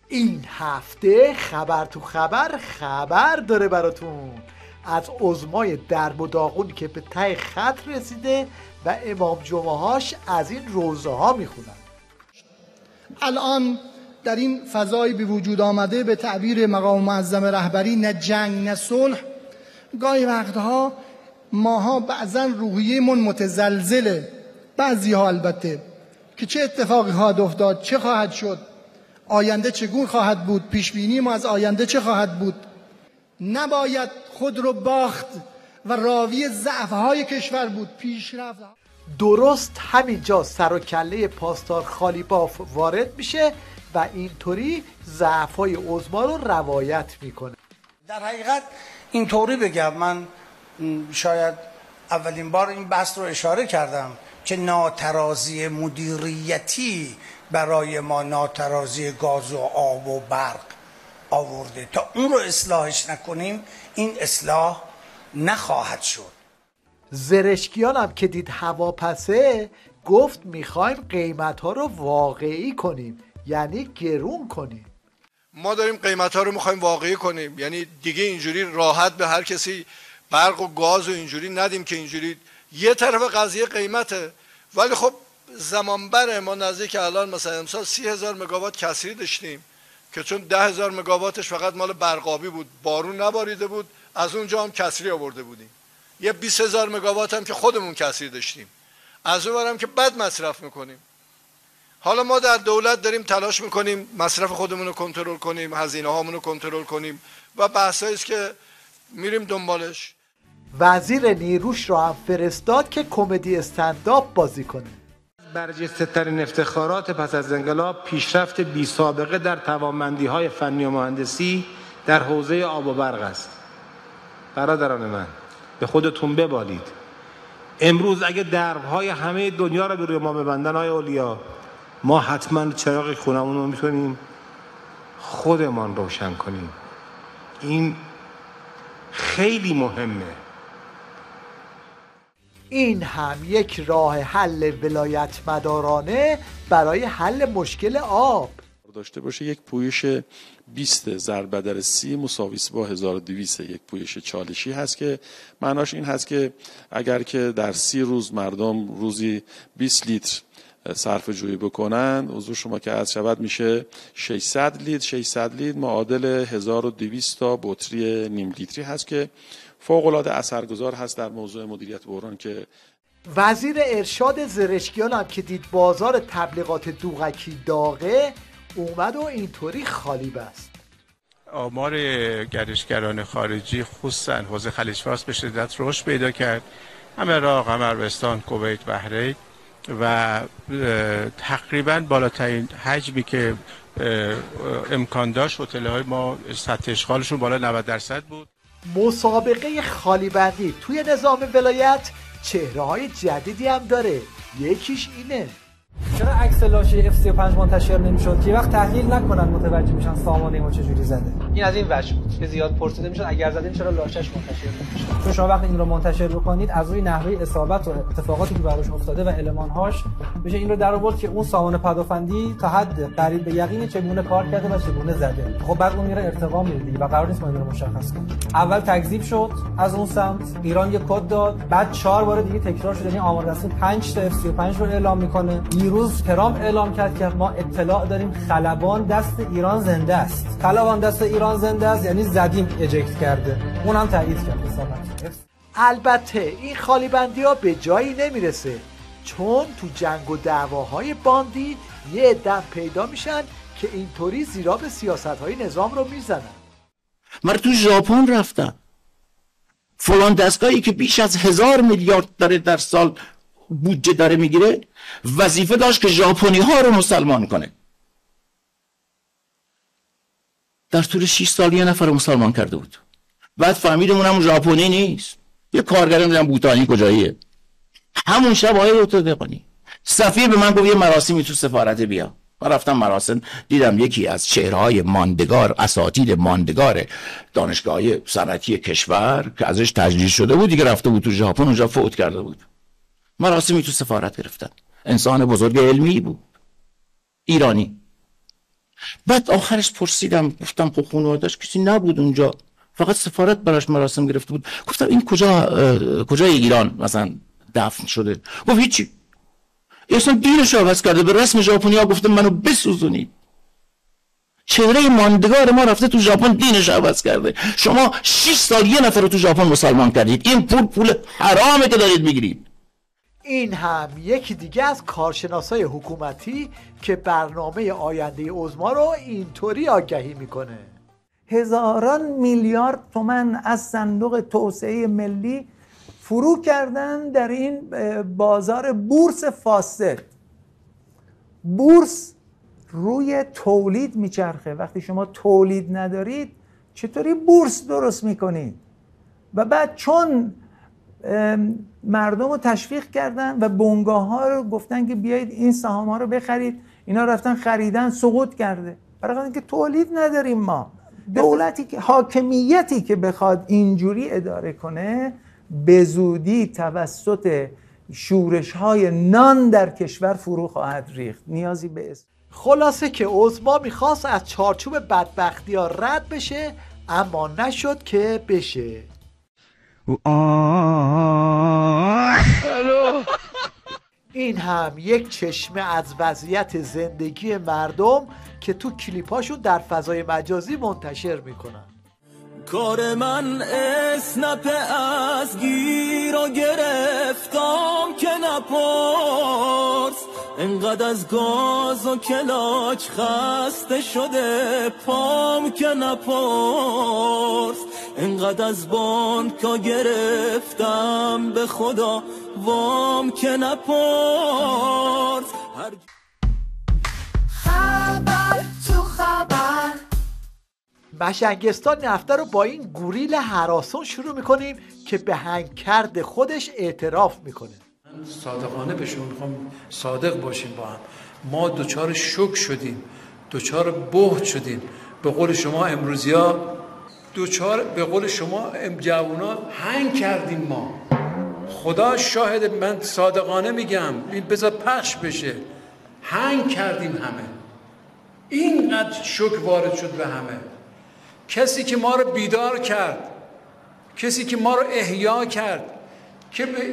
این هفته خبر تو خبر داره براتون از عظمای درب و داغونی که به ته خط رسیده و امام جمعه هاش از این روزه ها میخونن. الان در این فضای به وجود آمده به تعبیر مقام معظم رهبری نه جنگ نه صلح، گاهی وقتها ماها بعضا روحیه‌مون متزلزله، بعضی ها البته، که چه اتفاقی خواهد افتاد، چه خواهد شد، آینده چگونه خواهد بود، پیشبینی ما از آینده چه خواهد بود. نباید خود رو باخت و راوی ضعف‌های کشور بود. پیشرفت درست همینجا سر و کله پاسدار خالیباف وارد میشه و اینطوری ضعف‌های عظما رو روایت میکنه. در حقیقت اینطوری بگم، من شاید اولین بار این بحث رو اشاره کردم که ناترازی مدیریتی برای ما ناترازی گاز و آب و برق آورده. تا اون رو اصلاحش نکنیم این اصلاح نخواهد شد. زرشکیان هم که دید هواپسه گفت میخوایم قیمت ها رو واقعی کنیم، یعنی گرون کنیم. ما داریم قیمت ها رو میخوایم واقعی کنیم، یعنی دیگه اینجوری راحت به هر کسی برق و گاز و اینجوری ندیم که اینجوری یه طرف قضیه قیمته. ولی خب زمان بره، ما نزدیک الان مثلا امسال 30,000 مگاوات کسری داشتیم که چون 10,000 مگاواتش فقط مال برقابی بود، بارون نباریده بود، از اونجا هم کسری آورده بودیم. یه 20,000 مگاوات هم که خودمون کسری داشتیم، از اون برم که بد مصرف میکنیم. حالا ما در دولت داریم تلاش میکنیم مصرف خودمون رو کنترل کنیم، هزینه هامون رو کنترل کنیم و بحثایی است که میریم دنبالش. وزیر نیروش رو هم فرستاد که کمدی استندآپ بازی کنه. برجسته‌ترین افتخارات پس از انقلاب پیشرفت بی سابقه در توانمندی‌های فنی و مهندسی در حوزه آب و برق است. برادران من، به خودتون ببالید. امروز اگه درب‌های همه دنیا رو به روی ما ببندن های اولیا، ما حتما چراغ خونمون رو میتونیم خودمان روشن کنیم. این خیلی مهمه. این هم یک راه حل ولایت مدارانه برای حل مشکل آب داشته باشه. یک پویش 20 ضرب در 30 مساوی با 1200 یک پویش چالشی هست که معناش این هست که اگر که در 30 روز مردم روزی 20 لیتر صرف جویی بکنن، حضور شما که عرض شود میشه 600 لیتر معادل 1200 تا بطری نیم لیتری هست که فوق‌العاده اثرگذار هست در موضوع مدیریت بحران. که وزیر ارشاد زرشکیان هم که دید بازار تبلیغات دوغکی داغه، اومد و اینطوری خالی بست. آمار گردشگران خارجی خصوصا حوزه خلیج فارس به شدت رشد پیدا کرد، هم عراق، هم عربستان، کویت، بحرین و تقریبا بالاترین حجمی که امکان داشت هتل‌های ما سطح اشغالشون بالا 90% بود. مسابقه خالی بندی توی نظام ولایت چهره‌های جدیدی هم داره. یکیش اینه. چرا عکس لاشه F35 منتشر نمیشد که وقت تحلیل نکنن متوجه میشن سامانه ما چجوری زده؟ این از این وجه بود که زیاد پرسیده میشد اگر زدیم چرا لاشش منتشر نمیشه. چون شما وقتی این رو منتشر بکنید از روی نحوه اصابت و اتفاقاتی که براش افتاده و المان‌هاش بشه این رو در آورد که اون سامانه پدافندی تا حد قریب به یقین چگونه کار کرده و چگونه زده. خب بعد اون میره ارتقا میره دیگه و قرار نیست ما این رو مشخص کنیم. اول تکذیب شد از اون سمت، ایران یک کد داد، بعد 4 بار دیگه تکرار شد. یعنی آمار رسمی 5 تا F35 رو اعلام میکنه. دیروز ترامپ اعلام کرد که ما اطلاع داریم خلبان دست ایران زنده است. خلبان دست ایران زنده است یعنی زدیم اجکت کرده. اونم تایید کرد حسابات. البته این خالی بندی ها به جایی نمیرسه، چون تو جنگ و دعواهای باندی یه عده پیدا میشن که اینطوری زیرا به سیاست‌های نظام رو میزنن. من تو ژاپن رفتم، فلان دستگاهی که بیش از 1000 میلیارد داره در سال بودجه داره میگیره، وظیفه داشت که ژاپنی ها رو مسلمان کنه. در طول 6 سال یه نفر رو مسلمان کرده بود. بعد فهمیدم اونم ژاپنی نیست، یه کارگر دیدم بوتانی کجاییه. همون شب آقای دکتر دهقانی سفیر به من گفت یه مراسمی تو سفارت بیا. من رفتم مراسم، دیدم یکی از چهره‌های ماندگار، اساتید ماندگار دانشگاه صنعتی کشور که ازش تجلیل شده بود دیگه رفته بود تو ژاپن، اونجا فوت کرده بود. مراسمی تو سفارت گرفتن. انسان بزرگ علمی بود، ایرانی. بعد آخرش پرسیدم، گفتم خب خانواده‌اش کسی نبود اونجا، فقط سفارت براش مراسم گرفته بود. گفتم این کجای ایران مثلا دفن شده؟ گفت هیچی، اصلا دینش رو عوض کرده، به رسم ژاپنی‌ها گفته منو بسوزونید. چهره ماندگار ما رفته تو ژاپن دینش عوض کرده. شما 6 سال یه نفر رو تو ژاپن مسلمان کردید، این پول حرامه که دارید میگیرید. این هم یکی دیگه از کارشناسای حکومتی که برنامه آینده عظما رو اینطوری آگهی میکنه. هزاران میلیارد تومان از صندوق توسعه ملی فرو کردن در این بازار بورس فاسد. بورس روی تولید میچرخه. وقتی شما تولید ندارید چطوری بورس درست میکنید؟ و بعد چون مردم رو تشویق کردن و بنگاه ها رو گفتن که بیایید این سهام ها رو بخرید، اینا رفتن خریدن، سقوط کرده. برای اینکه تولید نداریم ما. دولتی که حاکمیتی که بخواد اینجوری اداره کنه به زودی توسط شورش های نان در کشور فرو خواهد ریخت. نیازی به اسم. خلاصه که عظما میخواست از چارچوب بدبختی ها رد بشه، اما نشد که بشه. این هم یک چشمه از وضعیت زندگی مردم که تو کلیپاشون در فضای مجازی منتشر میکنن. کار من اسنپ از گیر و گرفتم که نپرس، انقدر از گاز و کلاچ خسته شده پام که نپرس، انقدر از بانکا گرفتم به خدا وام که نپرس. خبر تو خبر. مشنگستان نفته رو با این گوریل هراسان شروع میکنیم که به هنگکرد خودش اعتراف میکنه. صادقانه بهشون میخوام صادق باشیم با هم. ما دوچار شوک شدیم، دوچار بهت شدیم. به قول شما امروزیا به قول شما جوونا هنگ کردیم. ما خدا شاهد، من صادقانه میگم، این بذار پخش بشه، هنگ کردیم همه. اینقدر شوک وارد شد به همه. کسی که ما رو بیدار کرد، کسی که ما رو احیا کرد،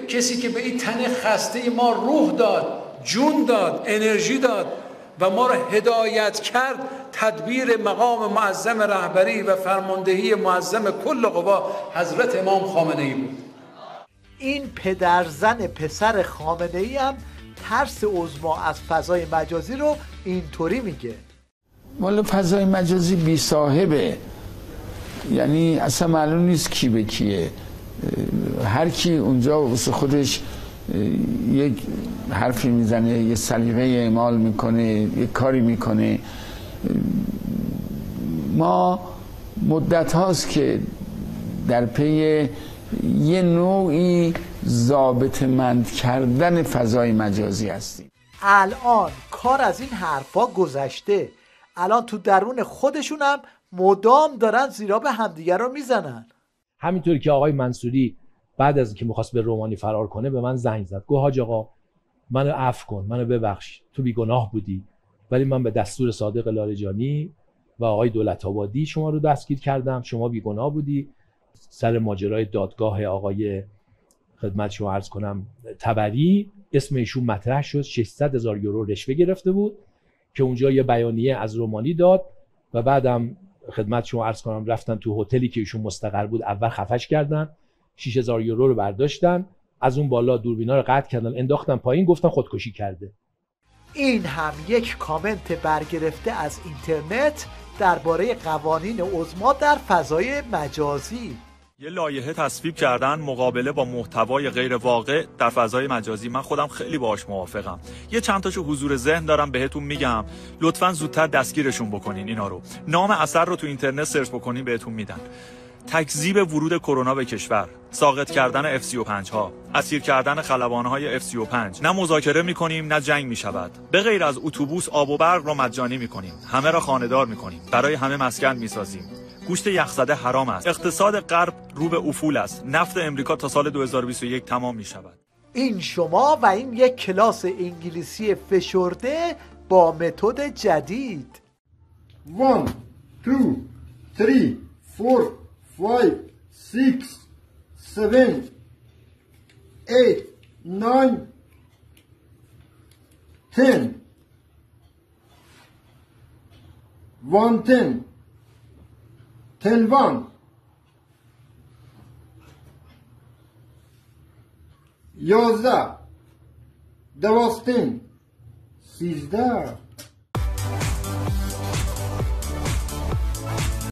کسی که به این تن خسته ما روح داد، جون داد، انرژی داد و ما رو هدایت کرد، تدبیر مقام معظم رهبری و فرماندهی معظم کل قوا حضرت امام خامنه‌ای بود. این پدرزن پسر خامنه‌ای هم ترس عظما از فضای مجازی رو اینطوری میگه. والا فضای مجازی بی صاحبه، یعنی اصلا معلوم نیست کی به کیه. هر کی اونجا واسه خودش یک حرفی میزنه، یه سلیقه اعمال میکنه، یه کاری میکنه. ما مدت هاست که در پی یه نوعی ضابطه‌مند کردن فضای مجازی هستیم. الان کار از این حرفا گذشته. الان تو درون خودشون هم مدام دارن زیرا همدیگر رو میزنن. همینطور که آقای منصوری بعد از اینکه میخواست به رومانی فرار کنه به من زنگ زد، گفت حاج آقا منو عفو کن، منو ببخش، تو بیگناه بودی، ولی من به دستور صادق لاریجانی و آقای دولت‌آبادی شما رو دستگیر کردم، شما بیگناه بودی. سر ماجرای دادگاه آقای خدمت شما عرض کنم تبری اسم ایشون مطرح شد، 600,000 یورو رشوه گرفته بود که اونجا یه بیانیه از رومانی داد و بعدم خدمت شما عرض کنم رفتن تو هتلی که ایشون مستقر بود، اول خفش کردن، 6,000 یورو رو برداشتن، از اون بالا دوربینا رو قطع کردن، انداختن پایین، گفتن خودکشی کرده. این هم یک کامنت برگرفته از اینترنت درباره قوانین عظما در فضای مجازی. یه لایحه تصویب کردن مقابله با محتوای غیر واقع در فضای مجازی. من خودم خیلی باهاش موافقم. یه چند تاشو حضور ذهن دارم بهتون میگم، لطفاً زودتر دستگیرشون بکنین. اینا رو نام اثر رو تو اینترنت سرچ بکنین بهتون میدن. تکذیب ورود کرونا به کشور، ساقط کردن F35 ها، اسیر کردن خلبان‌های F35. نه مذاکره میکنیم نه جنگ میشود. به غیر از اتوبوس آب و برق رو مجانی میکنیم، همه را خانه‌دار میکنیم، برای همه مسکن میسازیم. گوشت یخزده حرام است. اقتصاد غرب رو به افول است. نفت امریکا تا سال 2021 تمام میشود. این شما و این یک کلاس انگلیسی فشرده با متد جدید. 1 2 3 4 5 6 7 8 9 10 110 تلوان 11 12 13